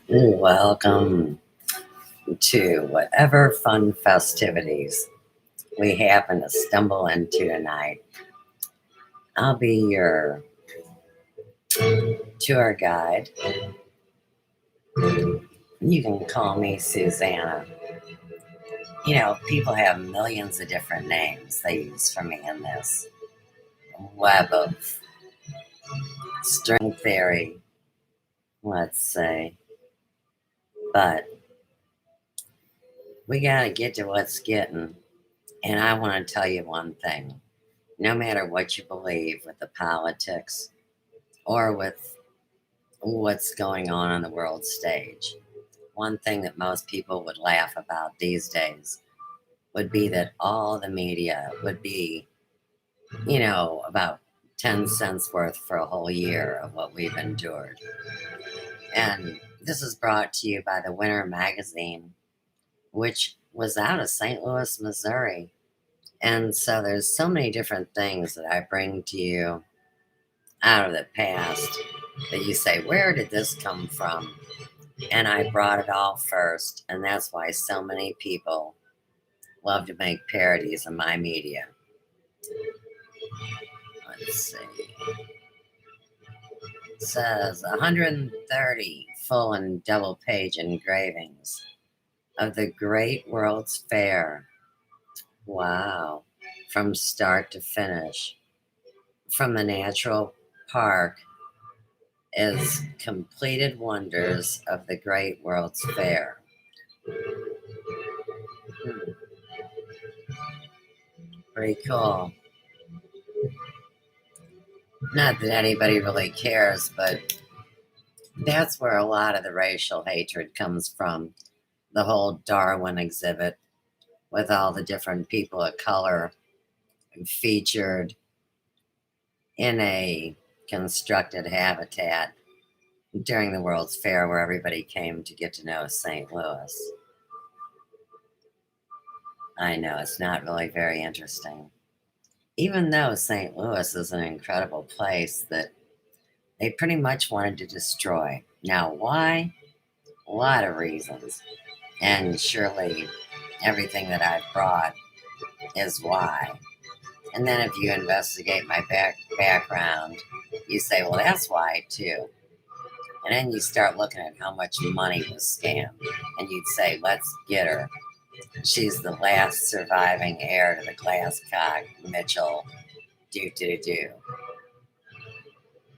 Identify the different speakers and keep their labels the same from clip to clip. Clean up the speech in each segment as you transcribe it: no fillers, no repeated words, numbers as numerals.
Speaker 1: Welcome to whatever fun festivities we happen to stumble into tonight. I'll be your tour guide. You can call me Susanna. You know, people have millions of different names they use for me in this web of string theory, let's say. But we gotta get to what's getting. And I want to tell you one thing. No matter what you believe with the politics or with what's going on the world stage, one thing that most people would laugh about these days would be that all the media would be, about 10 cents worth for a whole year of what we've endured. And this is brought to you by the Winter Magazine, which was out of St. Louis, Missouri. And so there's so many different things that I bring to you out of the past that you say, where did this come from? And I brought it all first. And that's why so many people love to make parodies of my media. Let's see. It says 130 full and double page engravings of the Great World's Fair. Wow. From start to finish. From the natural park is completed wonders of the Great World's Fair. Pretty cool. Not that anybody really cares, but that's where a lot of the racial hatred comes from. The whole Darwin exhibit with all the different people of color featured in a constructed habitat during the World's Fair where everybody came to get to know St. Louis. I know, it's not really very interesting. Even though St. Louis is an incredible place that they pretty much wanted to destroy. Now, why? A lot of reasons. And surely everything that I've brought is why. And then if you investigate my background, you say, well, that's why too. And then you start looking at how much money was scammed. And you'd say, let's get her. She's the last surviving heir to the Glasscock Mitchell do.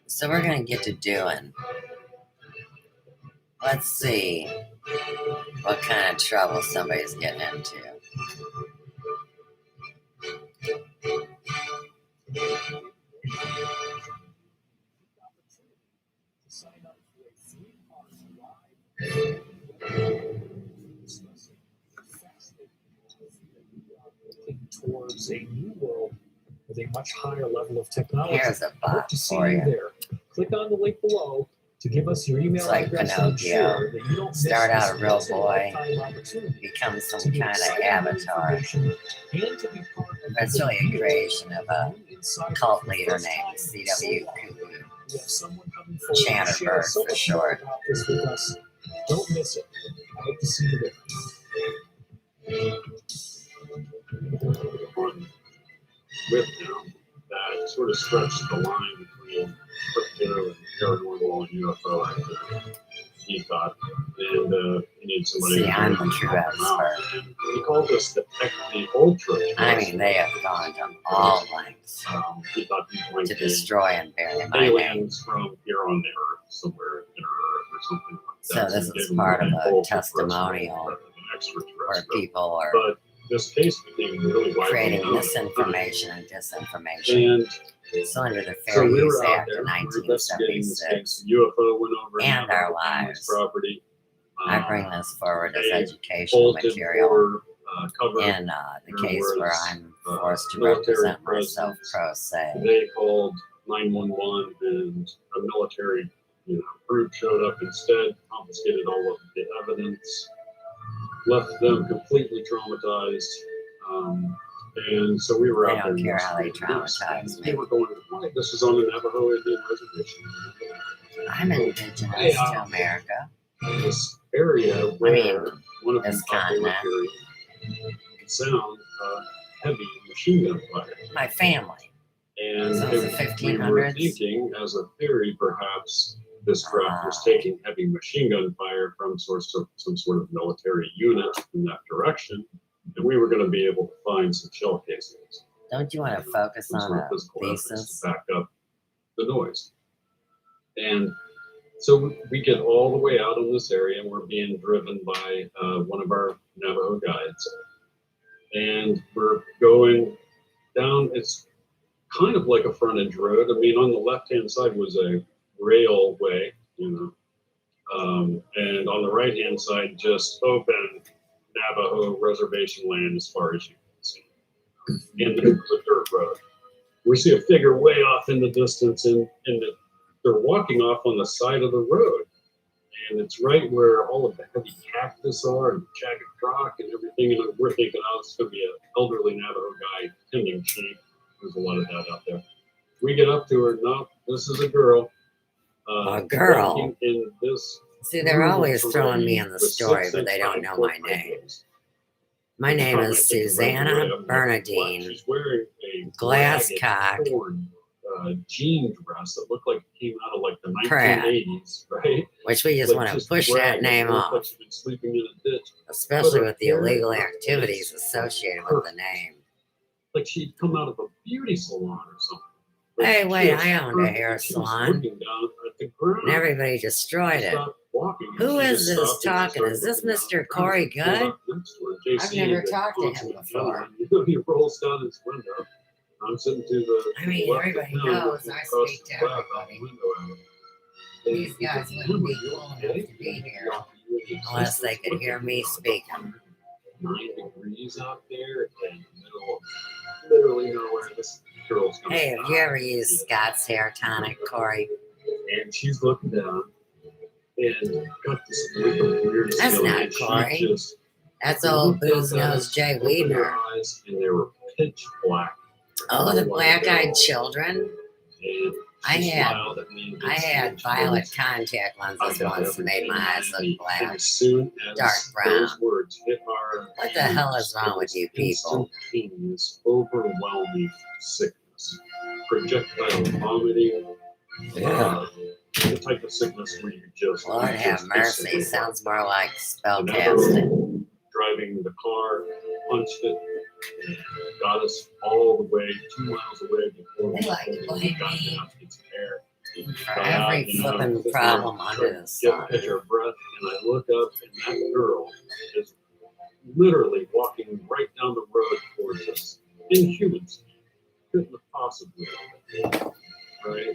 Speaker 1: So we're going to get to doing. Let's see what kind of trouble somebody's getting into.
Speaker 2: Towards a new world with a much higher level of technology.
Speaker 1: Here's a
Speaker 2: I hope
Speaker 1: box
Speaker 2: to see
Speaker 1: for
Speaker 2: you
Speaker 1: you.
Speaker 2: there. Click on the link below to give us your email
Speaker 1: It's like
Speaker 2: address
Speaker 1: Pinocchio.
Speaker 2: and ensure that you don't
Speaker 1: Start
Speaker 2: miss
Speaker 1: out a real
Speaker 2: this
Speaker 1: boy,
Speaker 2: opportunity
Speaker 1: become some
Speaker 2: to get
Speaker 1: kind of
Speaker 2: exciting
Speaker 1: avatar.
Speaker 2: information and to be part of
Speaker 1: That's
Speaker 2: the
Speaker 1: really a
Speaker 2: community
Speaker 1: creation of a
Speaker 2: new insider
Speaker 1: cult
Speaker 2: for the
Speaker 1: leader
Speaker 2: first
Speaker 1: named
Speaker 2: time in
Speaker 1: C.W.
Speaker 2: so long.
Speaker 1: Cuckoo.
Speaker 2: We have someone coming forward to share
Speaker 1: Chatterbird
Speaker 2: so
Speaker 1: for
Speaker 2: much more
Speaker 1: short.
Speaker 2: about this with us. Don't miss it. I hope to see you there.
Speaker 3: With him that sort of stretched the line between crypto and paranormal and UFO activity. He thought, and he needed somebody.
Speaker 1: See, I'm the true expert.
Speaker 3: He called us the ultra.
Speaker 1: I mean, they have gone to all lengths
Speaker 3: he thought these might
Speaker 1: to
Speaker 3: be
Speaker 1: destroy and bury my name.
Speaker 3: aliens from here on the Earth, somewhere in Earth or something like
Speaker 1: So
Speaker 3: that.
Speaker 1: this
Speaker 3: he
Speaker 1: is
Speaker 3: gave
Speaker 1: part
Speaker 3: him
Speaker 1: of
Speaker 3: the
Speaker 1: a
Speaker 3: ultra
Speaker 1: testimonial
Speaker 3: rather than extraterrestrial.
Speaker 1: where people are
Speaker 3: But this case became really widely
Speaker 1: creating
Speaker 3: known.
Speaker 1: misinformation and disinformation.
Speaker 3: And
Speaker 1: So under the
Speaker 3: so
Speaker 1: Fair
Speaker 3: we
Speaker 1: Use
Speaker 3: were out
Speaker 1: Act
Speaker 3: there,
Speaker 1: of
Speaker 3: we were investigating this
Speaker 1: 1976,
Speaker 3: case. UFO went over
Speaker 1: and our
Speaker 3: the family's
Speaker 1: lives.
Speaker 3: property.
Speaker 1: I bring this forward as
Speaker 3: they
Speaker 1: educational
Speaker 3: bolted
Speaker 1: material
Speaker 3: for cover.
Speaker 1: in the case where I'm forced to
Speaker 3: military
Speaker 1: represent myself
Speaker 3: presence.
Speaker 1: pro se.
Speaker 3: They called 911 and a military group showed up instead, confiscated all of the evidence, left them completely traumatized. And so we were
Speaker 1: I
Speaker 3: out there.
Speaker 1: don't care how they
Speaker 3: investigating this,
Speaker 1: traumatize
Speaker 3: and
Speaker 1: me.
Speaker 3: They were going, "Why? This is on the Navajo Indian Reservation."
Speaker 1: I'm indigenous to America.
Speaker 3: This area where one of
Speaker 1: this
Speaker 3: them thought they were
Speaker 1: continent.
Speaker 3: hearing the sound of heavy machine gun fire.
Speaker 1: My family.
Speaker 3: And
Speaker 1: So
Speaker 3: they,
Speaker 1: it's the
Speaker 3: we were
Speaker 1: 1500s?
Speaker 3: thinking, as a theory, perhaps this craft was taking heavy machine gun fire from some sort of military unit in that direction, and we were going to be able to find some shell casings.
Speaker 1: Don't you want to focus
Speaker 3: Some
Speaker 1: on
Speaker 3: sort of
Speaker 1: a
Speaker 3: physical evidence
Speaker 1: thesis?
Speaker 3: to back up the noise. And so we get all the way out in this area, and we're being driven by one of our Navajo guides. And we're going down, it's kind of like a frontage road. I mean, on the left-hand side was a railway, and on the right-hand side, just open Navajo reservation land as far as you can see. And there's a dirt road. We see a figure way off in the distance, and they're walking off on the side of the road. And it's right where all of the heavy cactus are and jagged rock and everything. And we're thinking, oh, it's going to be an elderly Navajo guy tending sheep. There's a lot of that out there. We get up to her. No, this is a girl.
Speaker 1: A girl?
Speaker 3: Walking in this.
Speaker 1: See, they're always throwing me in the story, but they don't know my name. My name is Susanna Bernadine
Speaker 3: She's wearing a
Speaker 1: Glasscock
Speaker 3: torn jean dress that looked like it came out of like the
Speaker 1: Pratt.
Speaker 3: 1980s, right?
Speaker 1: Which we just want to push that
Speaker 3: ragged.
Speaker 1: name
Speaker 3: It looked like
Speaker 1: off,
Speaker 3: she'd been sleeping in a ditch.
Speaker 1: especially with the
Speaker 3: But her
Speaker 1: illegal
Speaker 3: hair
Speaker 1: activities
Speaker 3: is
Speaker 1: associated with the name.
Speaker 3: like she'd come out of a beauty salon or something. Like
Speaker 1: Hey, wait,
Speaker 3: just
Speaker 1: I owned a
Speaker 3: perfect.
Speaker 1: hair
Speaker 3: She was
Speaker 1: salon,
Speaker 3: looking down at the ground.
Speaker 1: and everybody destroyed
Speaker 3: She
Speaker 1: it.
Speaker 3: stopped walking.
Speaker 1: Who
Speaker 3: She
Speaker 1: is
Speaker 3: just
Speaker 1: this
Speaker 3: stopped and
Speaker 1: talking?
Speaker 3: started
Speaker 1: Is this
Speaker 3: looking down
Speaker 1: Mr.
Speaker 3: at the
Speaker 1: Corey
Speaker 3: ground. Pulled
Speaker 1: Good?
Speaker 3: up next to her.
Speaker 1: I've
Speaker 3: JC,
Speaker 1: never
Speaker 3: the
Speaker 1: talked to him
Speaker 3: consummate
Speaker 1: before.
Speaker 3: villain, he rolls down his window. I'm sitting to the
Speaker 1: I mean,
Speaker 3: left of
Speaker 1: everybody
Speaker 3: him,
Speaker 1: knows
Speaker 3: looking
Speaker 1: I
Speaker 3: across
Speaker 1: speak
Speaker 3: the
Speaker 1: to
Speaker 3: flat out
Speaker 1: everybody.
Speaker 3: the window at him.
Speaker 1: These
Speaker 3: And
Speaker 1: guys
Speaker 3: he
Speaker 1: wouldn't be
Speaker 3: goes,
Speaker 1: cool
Speaker 3: "You
Speaker 1: enough
Speaker 3: okay?"
Speaker 1: to be here
Speaker 3: Yeah,
Speaker 1: unless they could hear me speaking.
Speaker 3: 9 degrees out there in the middle of literally nowhere. This girl's gonna
Speaker 1: Hey, have
Speaker 3: die.
Speaker 1: you ever used Scott's hair tonic, Corey?
Speaker 3: And she's looking down and got this weird
Speaker 1: That's
Speaker 3: feeling.
Speaker 1: not
Speaker 3: And she
Speaker 1: Corey.
Speaker 3: just
Speaker 1: That's old
Speaker 3: looked up
Speaker 1: booze
Speaker 3: at
Speaker 1: nose
Speaker 3: us,
Speaker 1: Jay
Speaker 3: opened her
Speaker 1: Weidner.
Speaker 3: eyes, and they were pitch black.
Speaker 1: Oh, the
Speaker 3: Like
Speaker 1: black-eyed
Speaker 3: gold.
Speaker 1: children.
Speaker 3: And
Speaker 1: I
Speaker 3: she
Speaker 1: had-
Speaker 3: smiled at me and
Speaker 1: I had
Speaker 3: she
Speaker 1: violet
Speaker 3: goes,
Speaker 1: contact
Speaker 3: "I
Speaker 1: lenses
Speaker 3: got
Speaker 1: once and made my
Speaker 3: everything
Speaker 1: eyes
Speaker 3: I
Speaker 1: look
Speaker 3: need." And
Speaker 1: black.
Speaker 3: as soon as
Speaker 1: Dark brown.
Speaker 3: those words hit our
Speaker 1: What the hell is wrong with you people?
Speaker 3: Instantaneous, overwhelming sickness, projectile vomiting, the type of sickness where you just
Speaker 1: Lord
Speaker 3: you
Speaker 1: have
Speaker 3: just
Speaker 1: mercy.
Speaker 3: instantly
Speaker 1: Sounds more like
Speaker 3: And that
Speaker 1: spellcasting.
Speaker 3: girl driving the car, punched it, and got us all the way 2 miles away before
Speaker 1: They like to blame
Speaker 3: got
Speaker 1: me
Speaker 3: down to its hair.
Speaker 1: For every flippin' problem under the sun.
Speaker 3: Catch our breath, and I look up, and that girl is literally walking right down the road towards us. Inhuman speed. Couldn't have possibly done, right?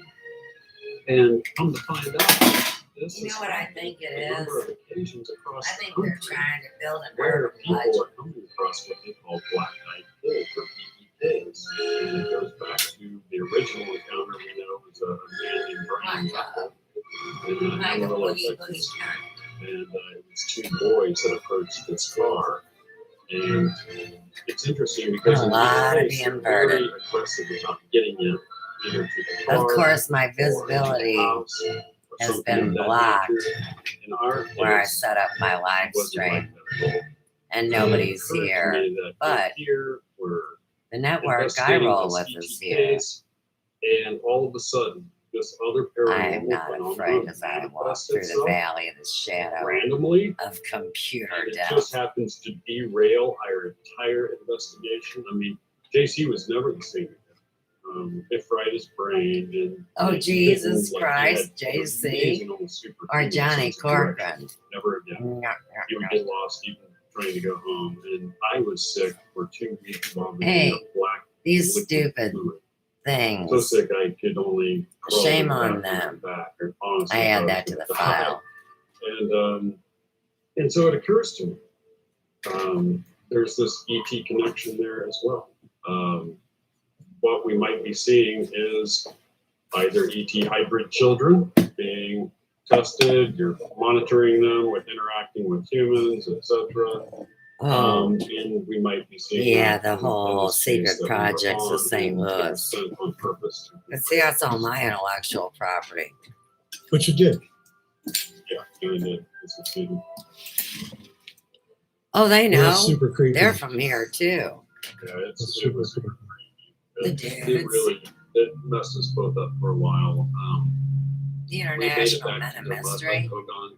Speaker 3: And come to find out, this
Speaker 1: You
Speaker 3: is
Speaker 1: know what I think it
Speaker 3: a number
Speaker 1: is?
Speaker 3: of occasions across
Speaker 1: I
Speaker 3: the
Speaker 1: think they're
Speaker 3: country
Speaker 1: trying to build an
Speaker 3: where
Speaker 1: urban
Speaker 3: people
Speaker 1: legend.
Speaker 3: are coming across what they call black-eyed pills or PPKs. And it goes back to the original encounter we know was a man named Brian Russell. And
Speaker 1: Like a
Speaker 3: gorilla
Speaker 1: boogie
Speaker 3: like
Speaker 1: boogie
Speaker 3: this.
Speaker 1: kind.
Speaker 3: And it was 2 boys that approached this car. And it's interesting because
Speaker 1: A
Speaker 3: in
Speaker 1: lot
Speaker 3: this
Speaker 1: of
Speaker 3: case,
Speaker 1: being
Speaker 3: they're very
Speaker 1: inverted.
Speaker 3: aggressive about getting in, either to the car,
Speaker 1: Of course, my
Speaker 3: or to the
Speaker 1: visibility
Speaker 3: house, or
Speaker 1: has
Speaker 3: something
Speaker 1: been
Speaker 3: of that
Speaker 1: blocked
Speaker 3: nature. In our
Speaker 1: where I
Speaker 3: case,
Speaker 1: set up my
Speaker 3: it
Speaker 1: live
Speaker 3: wasn't
Speaker 1: stream,
Speaker 3: like that at all.
Speaker 1: and nobody's
Speaker 3: It occurred to
Speaker 1: here.
Speaker 3: me that
Speaker 1: but
Speaker 3: here we're
Speaker 1: The network I
Speaker 3: investigating
Speaker 1: roll
Speaker 3: this
Speaker 1: with is
Speaker 3: ET
Speaker 1: here.
Speaker 3: case, and all of a sudden, this other
Speaker 1: I am
Speaker 3: paranormal
Speaker 1: not
Speaker 3: phenomenon
Speaker 1: afraid as I walk
Speaker 3: manifests
Speaker 1: through the
Speaker 3: itself
Speaker 1: valley of the shadow
Speaker 3: randomly,
Speaker 1: of computer
Speaker 3: and it
Speaker 1: death.
Speaker 3: just happens to derail our entire investigation. I mean, JC was never the same. Arthritis brain and
Speaker 1: Oh,
Speaker 3: he
Speaker 1: Jesus
Speaker 3: didn't, like,
Speaker 1: Christ,
Speaker 3: he had
Speaker 1: JC,
Speaker 3: amazing, almost superhuman
Speaker 1: or Johnny
Speaker 3: sense of direction.
Speaker 1: Corcoran.
Speaker 3: Never again. He would get lost even trying to go home. And I was sick for 2 weeks vomiting
Speaker 1: Hey,
Speaker 3: up black
Speaker 1: These
Speaker 3: liquid
Speaker 1: stupid
Speaker 3: fluid.
Speaker 1: things.
Speaker 3: So sick I could only crawl
Speaker 1: Shame
Speaker 3: back
Speaker 1: on
Speaker 3: on my
Speaker 1: them.
Speaker 3: back, or honestly,
Speaker 1: I add
Speaker 3: was
Speaker 1: that to the
Speaker 3: gonna die.
Speaker 1: file.
Speaker 3: And so it occurs to me, there's this ET connection there as well. What we might be seeing is either ET hybrid children being tested, you're monitoring them with interacting with humans, etc.,
Speaker 1: Oh,
Speaker 3: and we might be seeing
Speaker 1: yeah,
Speaker 3: that
Speaker 1: the
Speaker 3: in
Speaker 1: whole
Speaker 3: the space
Speaker 1: secret
Speaker 3: that we were
Speaker 1: projects of
Speaker 3: on,
Speaker 1: St.
Speaker 3: and it was
Speaker 1: Louis.
Speaker 3: sent on purpose.
Speaker 1: But see, that's all my intellectual property.
Speaker 2: But you did.
Speaker 3: Yeah, kind of did. It's a student.
Speaker 1: Oh, they
Speaker 2: Well,
Speaker 1: know.
Speaker 2: that's super creepy.
Speaker 1: They're from here too.
Speaker 3: Yeah,
Speaker 2: That's
Speaker 3: it
Speaker 2: super
Speaker 3: was
Speaker 2: creepy.
Speaker 1: The
Speaker 3: it
Speaker 1: dudes.
Speaker 3: really it messed us both up for a while.
Speaker 1: The
Speaker 3: We made it
Speaker 1: International
Speaker 3: back
Speaker 1: Men
Speaker 3: to
Speaker 1: of
Speaker 3: the Mud
Speaker 1: Mystery.
Speaker 3: Hogan.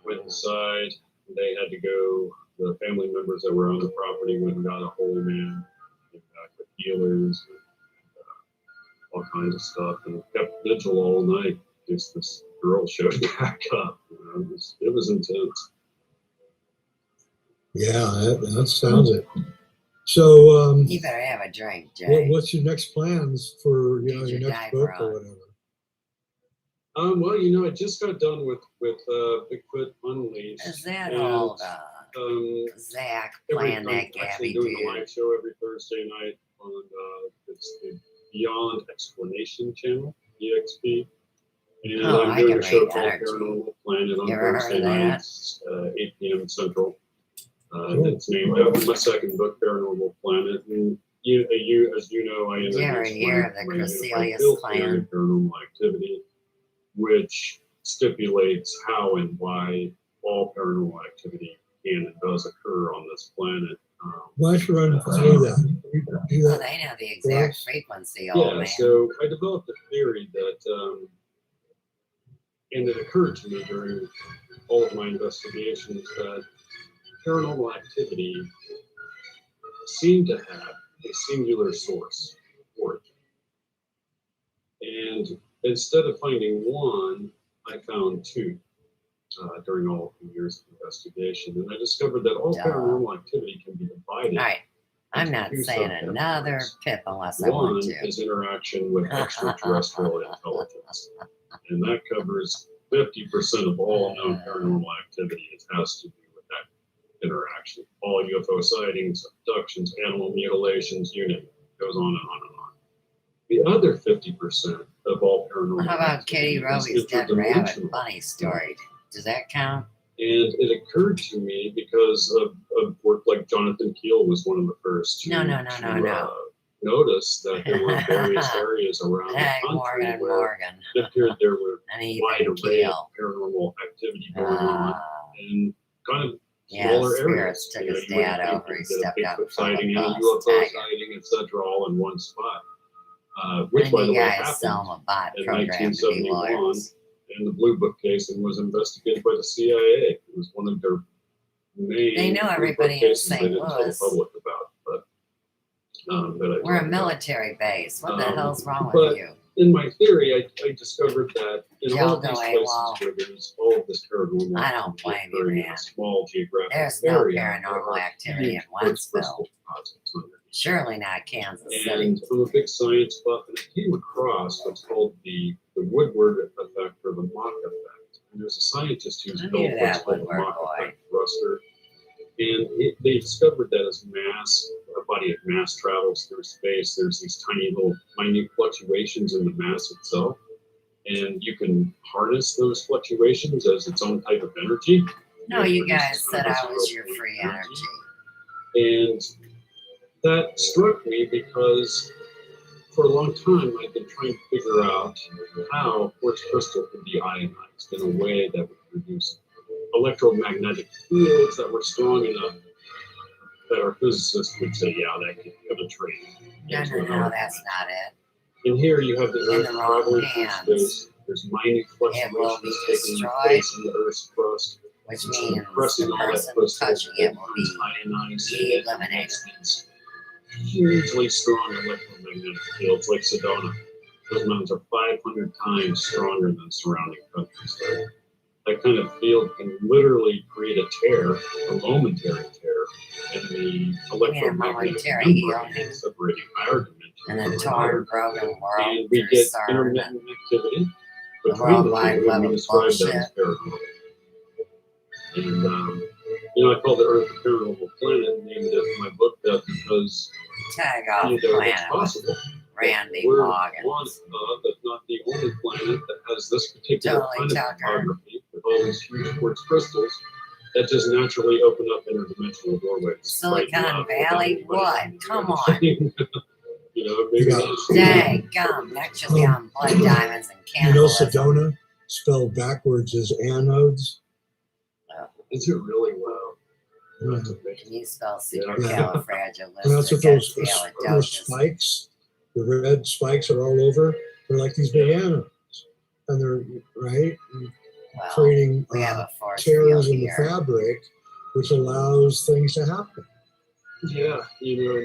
Speaker 3: Went inside. They had to go. The family members that were on the property went and got a holy man, came back with healers, and, all kinds of stuff, and kept vigil all night. Just this girl showed back up. It was intense.
Speaker 2: Yeah, that sounds it. So,
Speaker 1: You better have a drink, Jay.
Speaker 2: what's your next plans for
Speaker 1: Get
Speaker 2: your
Speaker 1: your
Speaker 2: next
Speaker 1: diaper
Speaker 2: book
Speaker 1: on.
Speaker 2: or whatever?
Speaker 3: Well, I just got done with Bigfoot Unleashed.
Speaker 1: Is that
Speaker 3: and,
Speaker 1: old Zach
Speaker 3: I'm
Speaker 1: playing that
Speaker 3: actually
Speaker 1: Gabby
Speaker 3: doing a
Speaker 1: dude?
Speaker 3: live show every Thursday night on it's the Beyond Explanation channel, EXP. And
Speaker 1: Oh,
Speaker 3: I'm
Speaker 1: I
Speaker 3: doing
Speaker 1: can
Speaker 3: a show
Speaker 1: read
Speaker 3: called
Speaker 1: energy.
Speaker 3: Paranormal Planet on
Speaker 1: You ever heard
Speaker 3: Thursday
Speaker 1: of that?
Speaker 3: nights, 8 p.m. Central. It's named after my second book, Paranormal Planet. And as you know, I
Speaker 1: Did you ever
Speaker 3: introduced
Speaker 1: hear of the
Speaker 3: my unified
Speaker 1: Crecilius
Speaker 3: field
Speaker 1: clan?
Speaker 3: theory of paranormal activity, which stipulates how and why all paranormal activity can and does occur on this planet.
Speaker 2: Why don't you run through that? You do
Speaker 1: Well,
Speaker 2: that?
Speaker 1: they know the exact frequency, old
Speaker 3: Yeah,
Speaker 1: man.
Speaker 3: so I developed a theory that, and it occurred to me during all of my investigations that paranormal activity seemed to have a singular source for it. And instead of finding one, I found two during all of the years of investigation. And I discovered that all
Speaker 1: Duh.
Speaker 3: paranormal activity can be divided.
Speaker 1: All right. I'm
Speaker 3: into
Speaker 1: not
Speaker 3: two
Speaker 1: saying
Speaker 3: subcategories.
Speaker 1: another pip unless I
Speaker 3: One
Speaker 1: want to.
Speaker 3: is interaction with extraterrestrial intelligence, and that covers 50% of all known paranormal activity. It has to do with that interaction. All UFO sightings, abductions, animal mutilations, you name it. Goes on and on and on. The other 50% of all paranormal
Speaker 1: How about
Speaker 3: activity
Speaker 1: Katie Roby's
Speaker 3: is
Speaker 1: Dead Rabbit
Speaker 3: interdimensional.
Speaker 1: Bunny story? Does that count?
Speaker 3: And it occurred to me because of work like Jonathan Keel was one of the first to,
Speaker 1: No.
Speaker 3: notice that there were various areas around the
Speaker 1: Hey,
Speaker 3: country
Speaker 1: Morgan and
Speaker 3: where
Speaker 1: Morgan.
Speaker 3: it appeared there were
Speaker 1: And
Speaker 3: wide
Speaker 1: Ethan
Speaker 3: array of
Speaker 1: Keel.
Speaker 3: paranormal activity going on in kind of
Speaker 1: Yeah,
Speaker 3: smaller
Speaker 1: spirits
Speaker 3: areas.
Speaker 1: took his
Speaker 3: You wouldn't
Speaker 1: dad
Speaker 3: think
Speaker 1: over. He
Speaker 3: you'd get a
Speaker 1: stepped out
Speaker 3: Bigfoot
Speaker 1: from the
Speaker 3: sighting and a
Speaker 1: bus.
Speaker 3: UFO
Speaker 1: Tiger.
Speaker 3: sighting, etc., all in one spot. Which,
Speaker 1: And
Speaker 3: by
Speaker 1: you
Speaker 3: the way,
Speaker 1: guys sell
Speaker 3: happened
Speaker 1: them a bot
Speaker 3: in
Speaker 1: program to be
Speaker 3: 1971
Speaker 1: lawyers.
Speaker 3: in the Blue Book case and was investigated by the CIA. It was one of their main
Speaker 1: They know
Speaker 3: Blue Book
Speaker 1: everybody in
Speaker 3: cases they
Speaker 1: St.
Speaker 3: didn't tell the
Speaker 1: Louis.
Speaker 3: public about, but that I
Speaker 1: We're a
Speaker 3: talked about.
Speaker 1: military base. What the hell's wrong
Speaker 3: but
Speaker 1: with you?
Speaker 3: In my theory, I discovered that in
Speaker 1: Y'all
Speaker 3: all of
Speaker 1: go
Speaker 3: these places
Speaker 1: AWOL.
Speaker 3: where there's all of this paranormal
Speaker 1: I don't
Speaker 3: activity
Speaker 1: blame you,
Speaker 3: occurring in
Speaker 1: man.
Speaker 3: a small geographic
Speaker 1: There's no
Speaker 3: area, there
Speaker 1: paranormal
Speaker 3: are
Speaker 1: activity
Speaker 3: huge
Speaker 1: in
Speaker 3: quartz
Speaker 1: Wentzville.
Speaker 3: crystal deposits underneath.
Speaker 1: Surely not Kansas City.
Speaker 3: And I'm a big science buff, and I came across what's called the Woodward effect or the Mach effect. And there's a scientist who's
Speaker 1: I
Speaker 3: built
Speaker 1: knew
Speaker 3: what's
Speaker 1: that
Speaker 3: called the
Speaker 1: Woodward
Speaker 3: Mach
Speaker 1: boy.
Speaker 3: effect thruster. And they discovered that as a body of mass travels through space, there's these tiny little minute fluctuations in the mass itself. And you can harness those fluctuations as its own type of energy.
Speaker 1: No,
Speaker 3: It
Speaker 1: you
Speaker 3: produces
Speaker 1: guys said
Speaker 3: kind of
Speaker 1: I was
Speaker 3: zero
Speaker 1: your free
Speaker 3: point
Speaker 1: energy.
Speaker 3: And that struck me because for a long time I've been trying to figure out how quartz crystal could be ionized in a way that would produce electromagnetic fields that were strong enough that our physicists would say, yeah, that could penetrate.
Speaker 1: No, that's not it.
Speaker 3: And here you have the
Speaker 1: In
Speaker 3: Earth
Speaker 1: the wrong
Speaker 3: traveling
Speaker 1: hands.
Speaker 3: through space. There's minute
Speaker 1: will
Speaker 3: fluctuations
Speaker 1: be
Speaker 3: taking
Speaker 1: destroyed.
Speaker 3: place in the Earth's crust.
Speaker 1: Which
Speaker 3: It's
Speaker 1: means
Speaker 3: compressing
Speaker 1: the
Speaker 3: all that
Speaker 1: person
Speaker 3: crystal
Speaker 1: touching it will
Speaker 3: becomes
Speaker 1: be
Speaker 3: ionized,
Speaker 1: eliminated.
Speaker 3: and it makes these hugely strong electromagnetic fields like Sedona. Those mountains are 500 times stronger than surrounding countries. That kind of field can literally create a tear, a momentary tear, in the electromagnetic
Speaker 1: momentary
Speaker 3: membrane
Speaker 1: healing.
Speaker 3: separating our dimension
Speaker 1: And the
Speaker 3: from our.
Speaker 1: torn, broken world
Speaker 3: And we
Speaker 1: through
Speaker 3: get
Speaker 1: CERN
Speaker 3: intermittent activity
Speaker 1: the
Speaker 3: between
Speaker 1: World
Speaker 3: the
Speaker 1: Wide
Speaker 3: two,
Speaker 1: Web
Speaker 3: and we
Speaker 1: of
Speaker 3: describe that
Speaker 1: bullshit.
Speaker 3: as paranormal. And I call the Earth a paranormal planet, and named it my book that because
Speaker 1: Tag off
Speaker 3: it's
Speaker 1: planet with
Speaker 3: possible.
Speaker 1: Randy
Speaker 3: We're
Speaker 1: Morgan.
Speaker 3: one of, if not the only planet that has this particular
Speaker 1: Totally
Speaker 3: kind of
Speaker 1: Tucker.
Speaker 3: topography with all these huge quartz crystals that just naturally open up interdimensional doorways.
Speaker 1: Silicon Valley? What? Come on.
Speaker 3: You know, maybe
Speaker 4: Yeah.
Speaker 1: Dang, gum. That should be on blood diamonds and
Speaker 4: You know,
Speaker 1: cannibalism.
Speaker 4: Sedona spelled backwards is anodes.
Speaker 3: is it really wow?
Speaker 4: Yeah.
Speaker 3: That's amazing.
Speaker 1: Can you spell
Speaker 4: And that's what
Speaker 1: supercalifragilisticexpialidocious?
Speaker 4: those spikes, the red spikes are all over. They're like these big anodes. And they're, right,
Speaker 1: Well,
Speaker 4: creating
Speaker 1: we have a force
Speaker 4: tears
Speaker 1: field
Speaker 4: in the
Speaker 1: here.
Speaker 4: fabric, which allows things to happen.
Speaker 3: Yeah, you know,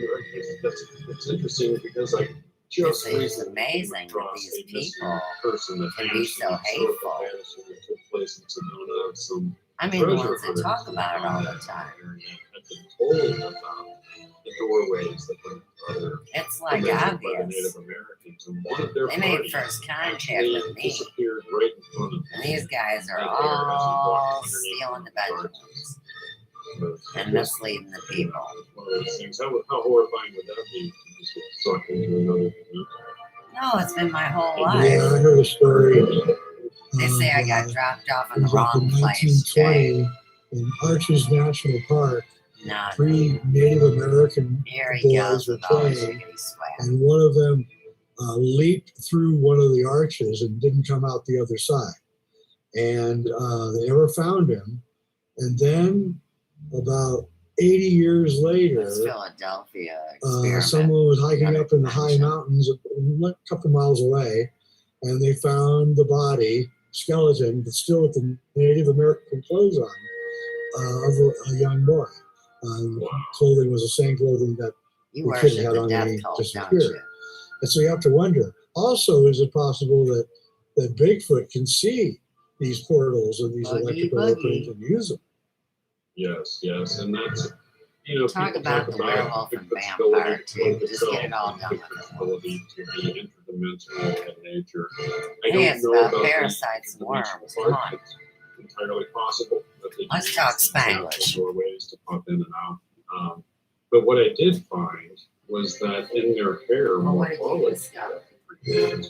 Speaker 3: it's interesting because I just
Speaker 1: It's
Speaker 3: recently
Speaker 1: amazing
Speaker 3: came
Speaker 1: that
Speaker 3: across
Speaker 1: these
Speaker 3: a missing
Speaker 1: people
Speaker 3: person that
Speaker 1: can be so hateful.
Speaker 3: that took place in Sedona. Some
Speaker 1: I mean, the
Speaker 3: treasure
Speaker 1: ones that
Speaker 3: hunters
Speaker 1: talk about it all the
Speaker 3: in
Speaker 1: time.
Speaker 3: that area had been told about the doorways that were
Speaker 1: It's like
Speaker 3: commissioned by the
Speaker 1: obvious.
Speaker 3: Native Americans, and one of their
Speaker 1: They made
Speaker 3: parties
Speaker 1: first contact
Speaker 3: actually
Speaker 1: with me.
Speaker 3: disappeared right in front of
Speaker 1: And these guys are
Speaker 3: right there as he
Speaker 1: all
Speaker 3: walked underneath
Speaker 1: stealing the
Speaker 3: guards.
Speaker 1: Benjamins
Speaker 3: But
Speaker 1: and
Speaker 3: just
Speaker 1: misleading the people.
Speaker 3: one of those things. How horrifying would that be? To just get sucked into another.
Speaker 1: No, it's been my whole
Speaker 4: Yeah,
Speaker 1: life.
Speaker 4: I heard a story.
Speaker 1: They say I
Speaker 4: of,
Speaker 1: got dropped off
Speaker 4: it
Speaker 1: in the
Speaker 4: was like
Speaker 1: wrong
Speaker 4: in
Speaker 1: place. Jay.
Speaker 4: 1920 in Arches National Park.
Speaker 1: No,
Speaker 4: 3 Native American
Speaker 1: here he goes
Speaker 4: boys were
Speaker 1: with all his
Speaker 4: playing,
Speaker 1: rickety swag.
Speaker 4: and one of them leaped through one of the arches and didn't come out the other side. And they never found him. And then about 80 years later,
Speaker 1: This Philadelphia experiment.
Speaker 4: someone was hiking
Speaker 1: Gotta
Speaker 4: up in the high
Speaker 1: mention.
Speaker 4: mountains a couple miles away, and they found the body, skeleton, but still with the Native American clothes on, of a young boy. Clothing was the same clothing that
Speaker 1: You
Speaker 4: the kid
Speaker 1: worship
Speaker 4: had
Speaker 1: the
Speaker 4: on when
Speaker 1: death
Speaker 4: he
Speaker 1: cult, don't
Speaker 4: disappeared.
Speaker 1: you?
Speaker 4: And so you have to wonder, also, is it possible that Bigfoot can see these portals and these
Speaker 1: Boogie,
Speaker 4: electrical
Speaker 1: boogie.
Speaker 4: openings and use them?
Speaker 3: Yes, and that's you know.
Speaker 1: Talk
Speaker 3: people
Speaker 1: about the werewolf and
Speaker 3: Bigfoot's
Speaker 1: vampire,
Speaker 3: ability to
Speaker 1: too.
Speaker 3: link
Speaker 1: Just get it
Speaker 3: itself
Speaker 1: all
Speaker 3: and
Speaker 1: done with
Speaker 3: Bigfoot's
Speaker 1: it.
Speaker 3: ability to be interdimensional in nature. I
Speaker 1: Hey,
Speaker 3: don't
Speaker 1: it's
Speaker 3: know
Speaker 1: about
Speaker 3: the
Speaker 1: parasites and worms.
Speaker 3: interdimensional
Speaker 1: Come
Speaker 3: part.
Speaker 1: on.
Speaker 3: It's entirely possible that they
Speaker 1: Let's
Speaker 3: use
Speaker 1: talk
Speaker 3: these
Speaker 1: Spanglish.
Speaker 3: natural doorways to pop in and out. But what I did find was that in their hair,
Speaker 1: Well, what did you
Speaker 3: morphology,
Speaker 1: discover?
Speaker 3: we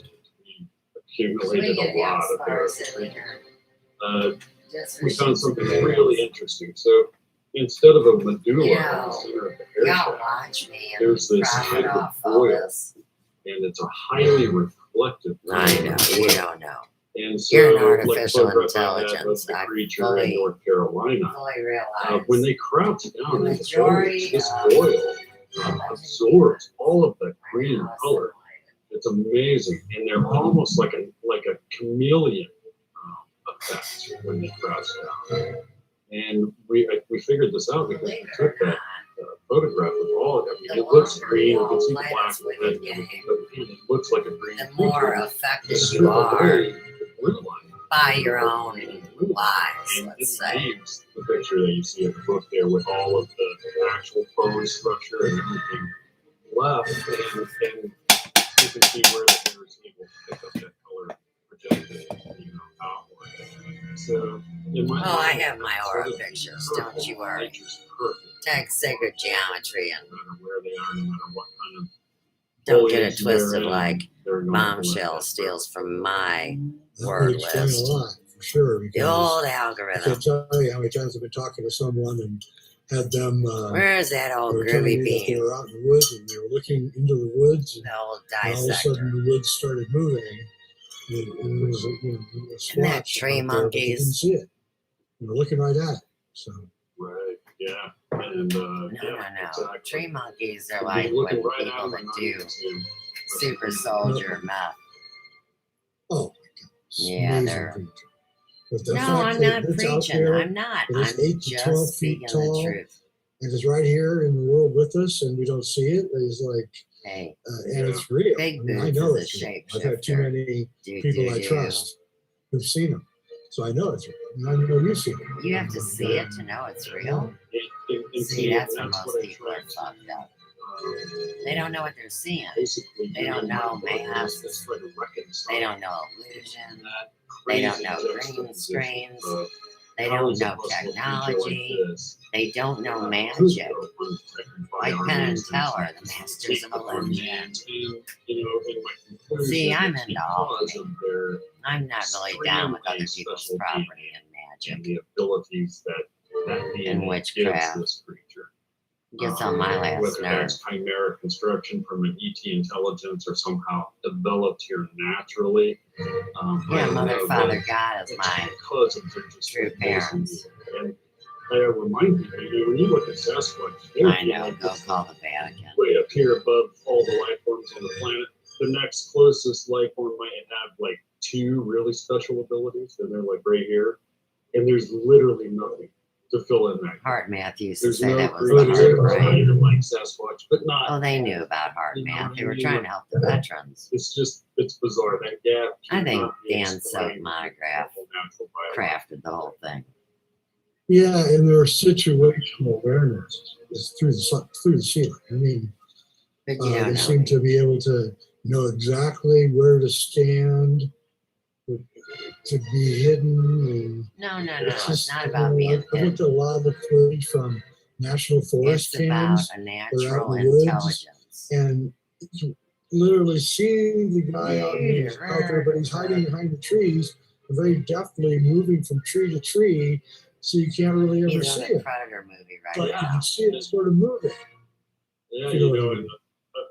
Speaker 3: accumulated a lot of hair. We found something really interesting. So instead of a medulla in the center of the hair
Speaker 1: Y'all
Speaker 3: shaft,
Speaker 1: watch me and
Speaker 3: there's this
Speaker 1: profit
Speaker 3: type of
Speaker 1: off all
Speaker 3: oil,
Speaker 1: this.
Speaker 3: and it's a highly reflective.
Speaker 1: I know, you
Speaker 3: oil.
Speaker 1: don't know.
Speaker 3: And so,
Speaker 1: You're an
Speaker 3: like
Speaker 1: artificial
Speaker 3: photograph I had of
Speaker 1: intelligence.
Speaker 3: the
Speaker 1: I
Speaker 3: creature
Speaker 1: fully-
Speaker 3: in North Carolina.
Speaker 1: Fully realize.
Speaker 3: When they crouch down
Speaker 1: The
Speaker 3: in the
Speaker 1: majority
Speaker 3: foliage, this
Speaker 1: of-
Speaker 3: oil absorbs all of the green color. It's amazing, and they're almost like a chameleon effect when they crouch down. And we figured this out because we took that photograph of all of them.
Speaker 1: The
Speaker 3: It looks
Speaker 1: longer
Speaker 3: green. You
Speaker 1: y'all
Speaker 3: can see the
Speaker 1: let
Speaker 3: black
Speaker 1: us
Speaker 3: and
Speaker 1: with
Speaker 3: red,
Speaker 1: the
Speaker 3: and
Speaker 1: game,
Speaker 3: it looks like a green
Speaker 1: the more
Speaker 3: creature.
Speaker 1: affected
Speaker 3: Strip
Speaker 1: you are
Speaker 3: away the blue line.
Speaker 1: by your own
Speaker 3: Blue line.
Speaker 1: lies,
Speaker 3: And
Speaker 1: let's
Speaker 3: it
Speaker 1: say.
Speaker 3: leaves the picture that you see in the book there with all of the actual bone structure and everything left, and you can see where the hair is able to pick up that color projected, outward. So in my
Speaker 1: Oh, I
Speaker 3: mind,
Speaker 1: have my
Speaker 3: sort
Speaker 1: aura
Speaker 3: of
Speaker 1: pictures,
Speaker 3: perfect.
Speaker 1: don't you worry.
Speaker 3: Nature's perfect.
Speaker 1: Take sacred geometry and
Speaker 3: No matter where they are, no matter what kind of
Speaker 1: don't get it
Speaker 3: foliage they're
Speaker 1: twisted
Speaker 3: in,
Speaker 1: like
Speaker 3: they're going to
Speaker 1: Bombshell
Speaker 3: blend
Speaker 1: steals from my
Speaker 4: That
Speaker 1: word
Speaker 4: would explain
Speaker 1: list.
Speaker 4: a lot, for sure.
Speaker 1: The
Speaker 4: Because
Speaker 1: old
Speaker 4: I
Speaker 1: algorithm.
Speaker 4: can't tell you how many times I've been talking to someone and had them.
Speaker 1: Where's that
Speaker 4: They
Speaker 1: old
Speaker 4: were telling
Speaker 1: groovy
Speaker 4: me that they
Speaker 1: bean?
Speaker 4: were out in the woods and they were looking into the woods,
Speaker 1: The old
Speaker 4: and all of a
Speaker 1: dissector.
Speaker 4: sudden the woods started moving. And it was a
Speaker 1: Isn't that
Speaker 4: splotch
Speaker 1: tree
Speaker 4: out there, but they didn't
Speaker 1: monkeys?
Speaker 4: see it. They were looking right at it. So
Speaker 3: right, yeah, and
Speaker 1: No.
Speaker 3: exactly.
Speaker 1: Tree monkeys are
Speaker 3: They're
Speaker 1: like when
Speaker 3: looking right at
Speaker 1: people
Speaker 3: them
Speaker 1: that
Speaker 3: and not
Speaker 1: do
Speaker 3: even seeing them.
Speaker 1: super soldier meth.
Speaker 4: oh my God, it's
Speaker 1: Yeah,
Speaker 4: amazing
Speaker 1: they're.
Speaker 4: creature. But the
Speaker 1: No,
Speaker 4: fact
Speaker 1: I'm
Speaker 4: that
Speaker 1: not
Speaker 4: it's out
Speaker 1: preaching.
Speaker 4: there,
Speaker 1: I'm not.
Speaker 4: it
Speaker 1: I'm
Speaker 4: is 8 to 12
Speaker 1: just
Speaker 4: feet
Speaker 1: speaking the
Speaker 4: tall,
Speaker 1: truth.
Speaker 4: and it's right here in the world with us, and we don't see it. It's like,
Speaker 1: Hey,
Speaker 4: and it's real.
Speaker 1: Big
Speaker 4: I mean, I
Speaker 1: Boots
Speaker 4: know
Speaker 1: is a
Speaker 4: it's real. I've had too
Speaker 1: shapeshifter.
Speaker 4: many
Speaker 1: do
Speaker 4: people I
Speaker 1: do.
Speaker 4: trust who've seen them, so I know it's real. And I know you've seen it.
Speaker 1: You have to see it to know it's real.
Speaker 3: And
Speaker 1: See, that's where
Speaker 3: that's
Speaker 1: most
Speaker 3: what I
Speaker 1: people are
Speaker 3: tried to,
Speaker 1: fucked up. They don't know what they're seeing.
Speaker 3: basically
Speaker 1: They
Speaker 3: do
Speaker 1: don't
Speaker 3: in my
Speaker 1: know
Speaker 3: book is
Speaker 1: masks.
Speaker 3: just try to reconcile
Speaker 1: They don't know illusion.
Speaker 3: that
Speaker 1: They don't
Speaker 3: crazy
Speaker 1: know green
Speaker 3: juxtaposition
Speaker 1: screens.
Speaker 3: of
Speaker 1: They
Speaker 3: how
Speaker 1: don't
Speaker 3: is a
Speaker 1: know
Speaker 3: muscle feature
Speaker 1: technology.
Speaker 3: like this,
Speaker 1: They don't know
Speaker 3: who's
Speaker 1: magic.
Speaker 3: undetected by
Speaker 1: Like
Speaker 3: our
Speaker 1: Penn and
Speaker 3: means,
Speaker 1: Teller, the
Speaker 3: and
Speaker 1: masters of
Speaker 3: take the
Speaker 1: illusion.
Speaker 3: and, you know, in my conclusion,
Speaker 1: See, I'm
Speaker 3: it's
Speaker 1: into
Speaker 3: because
Speaker 1: alchemy.
Speaker 3: of their
Speaker 1: I'm not really down with other
Speaker 3: extremely
Speaker 1: people's
Speaker 3: special
Speaker 1: property and
Speaker 3: and
Speaker 1: magic.
Speaker 3: the abilities that that being
Speaker 1: And witchcraft.
Speaker 3: gives this creature.
Speaker 1: Gets on my last
Speaker 3: Whether
Speaker 1: nerve.
Speaker 3: that's chimeric construction from an ET intelligence or somehow developed here naturally.
Speaker 1: Yeah,
Speaker 3: I don't
Speaker 1: Mother,
Speaker 3: know,
Speaker 1: Father,
Speaker 3: but
Speaker 1: God is my
Speaker 3: cousins are just
Speaker 1: true parents.
Speaker 3: And I remind people, when you look at Sasquatch, they're
Speaker 1: I know, go call the Vatican.
Speaker 3: way up here above all the life forms on the planet. The next closest life form might have like 2 really special abilities, and they're like right here. And there's literally nothing to fill in that.
Speaker 1: Heart Math used to
Speaker 3: There's
Speaker 1: say
Speaker 3: no
Speaker 1: that was the
Speaker 3: creature
Speaker 1: heart brain.
Speaker 3: even like Sasquatch, but not.
Speaker 1: Oh, they knew about Heart
Speaker 3: You know
Speaker 1: Math.
Speaker 3: what
Speaker 1: They
Speaker 3: I
Speaker 1: were
Speaker 3: mean?
Speaker 1: trying to help the veterans.
Speaker 3: It's just, it's bizarre. That gap.
Speaker 1: I think
Speaker 3: cannot be
Speaker 1: Dan
Speaker 3: explained
Speaker 1: Soap Monograph
Speaker 3: with natural biology.
Speaker 1: crafted the whole thing.
Speaker 4: Yeah, and their situational awareness is through the ceiling. I mean,
Speaker 1: But you don't
Speaker 4: they
Speaker 1: know.
Speaker 4: seem to be able to know exactly where to stand, to be hidden.
Speaker 1: No.
Speaker 4: It's
Speaker 1: It's
Speaker 4: just,
Speaker 1: not about being
Speaker 4: I looked
Speaker 1: hidden.
Speaker 4: at a lot of the footage from National Forest
Speaker 1: It's about
Speaker 4: cams,
Speaker 1: a
Speaker 4: they're out
Speaker 1: natural
Speaker 4: in the woods,
Speaker 1: intelligence.
Speaker 4: and you literally see the guy out there, but he's hiding behind the trees, very deftly moving from tree to tree, so you can't really ever
Speaker 1: He's
Speaker 4: see
Speaker 1: on the
Speaker 4: it.
Speaker 1: Predator movie right
Speaker 4: But you
Speaker 1: now.
Speaker 4: can see it sort of moving.
Speaker 3: Yeah,
Speaker 4: You know
Speaker 3: you
Speaker 4: what I
Speaker 3: know,
Speaker 4: mean?
Speaker 3: and